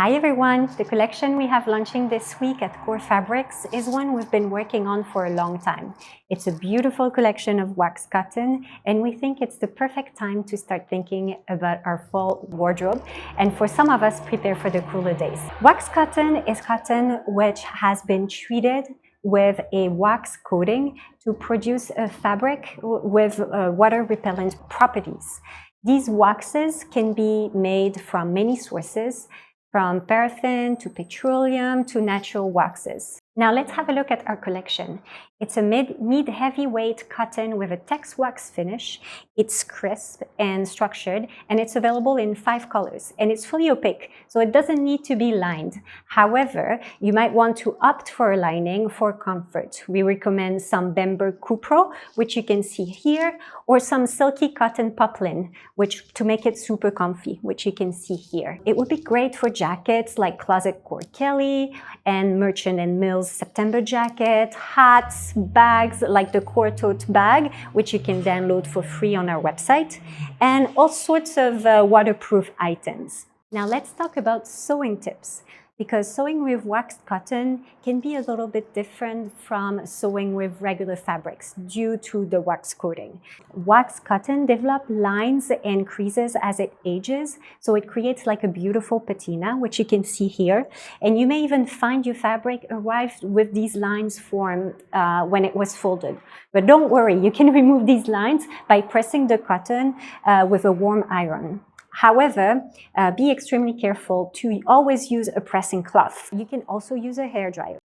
Hi everyone! The collection we have launching this week at Core Fabrics is one we've been working on for a long time. It's a beautiful collection of wax cotton, and we think it's the perfect time to start thinking about our fall wardrobe, and for some of us, prepare for the cooler days. Wax cotton is cotton which has been treated with a wax coating to produce a fabric with water repellent properties. These waxes can be made from many sources, from paraffin to petroleum to natural waxes. Now let's have a look at our collection. It's a mid-heavyweight cotton with a Tex Wax finish. It's crisp and structured, and it's available in 5 colors, and it's fully opaque, so it doesn't need to be lined. However, you might want to opt for a lining for comfort. We recommend some Bember Cupro, which you can see here, or some silky cotton poplin, which to make it super comfy, which you can see here. It would be great for jackets like Closet Core Kelly and Merchant & Mills September jacket, hats, bags like the Core Tote bag, which you can download for free on our website, and all sorts of waterproof items. Now let's talk about sewing tips, because sewing with waxed cotton can be a little bit different from sewing with regular fabrics due to the wax coating. Waxed cotton develops lines and creases as it ages, so it creates like a beautiful patina, which you can see here. And you may even find your fabric arrived with these lines formed when it was folded. But don't worry, you can remove these lines by pressing the cotton with a warm iron. However, be extremely careful to always use a pressing cloth. You can also use a hairdryer.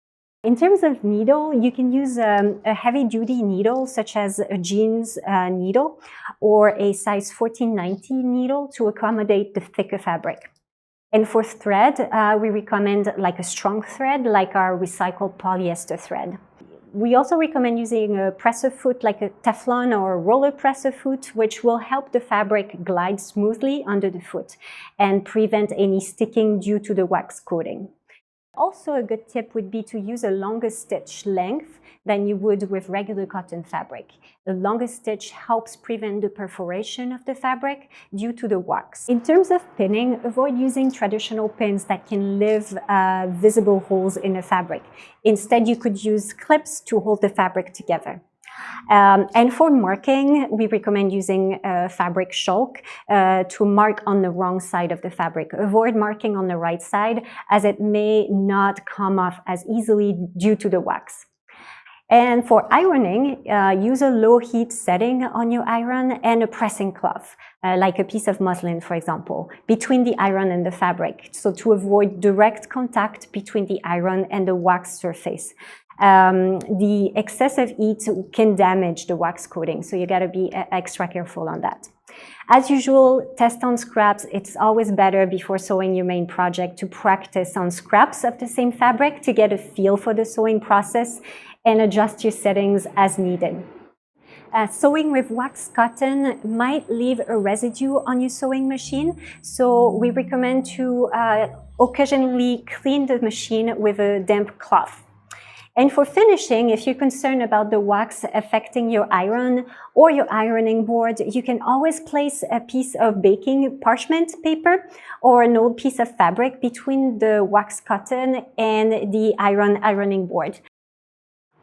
In terms of needle, you can use a heavy-duty needle such as a jeans needle or a size 1490 needle to accommodate the thicker fabric. And for thread, we recommend like a strong thread like our recycled polyester thread. We also recommend using a presser foot like a Teflon or a roller presser foot, which will help the fabric glide smoothly under the foot and prevent any sticking due to the wax coating. Also, a good tip would be to use a longer stitch length than you would with regular cotton fabric. The longer stitch helps prevent the perforation of the fabric due to the wax. In terms of pinning, avoid using traditional pins that can leave visible holes in the fabric. Instead, you could use clips to hold the fabric together. And for marking, we recommend using fabric chalk to mark on the wrong side of the fabric. Avoid marking on the right side, as it may not come off as easily due to the wax. And for ironing, use a low heat setting on your iron and a pressing cloth, like a piece of muslin, for example, between the iron and the fabric, so to avoid direct contact between the iron and the wax surface. The excessive heat can damage the wax coating, so you gotta be extra careful on that. As usual, test on scraps. It's always better before sewing your main project to practice on scraps of the same fabric to get a feel for the sewing process and adjust your settings as needed. Sewing with waxed cotton might leave a residue on your sewing machine, so we recommend to occasionally clean the machine with a damp cloth. And for finishing, if you're concerned about the wax affecting your iron or your ironing board, you can always place a piece of baking parchment paper or an old piece of fabric between the waxed cotton and the ironing board.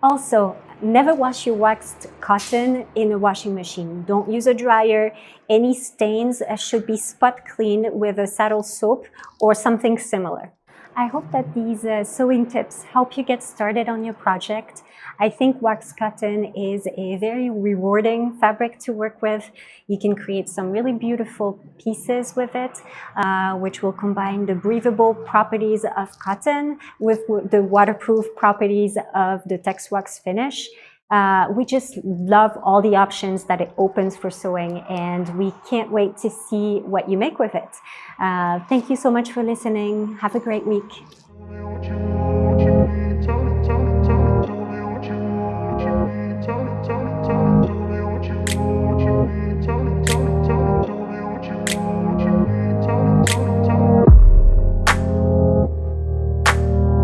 Also, never wash your waxed cotton in a washing machine. Don't use a dryer. Any stains should be spot cleaned with a saddle soap or something similar. I hope that these sewing tips help you get started on your project. I think waxed cotton is a very rewarding fabric to work with. You can create some really beautiful pieces with it, which will combine the breathable properties of cotton with the waterproof properties of the Tex Wax finish. We just love all the options that it opens for sewing, and we can't wait to see what you make with it. Thank you so much for listening. Have a great week.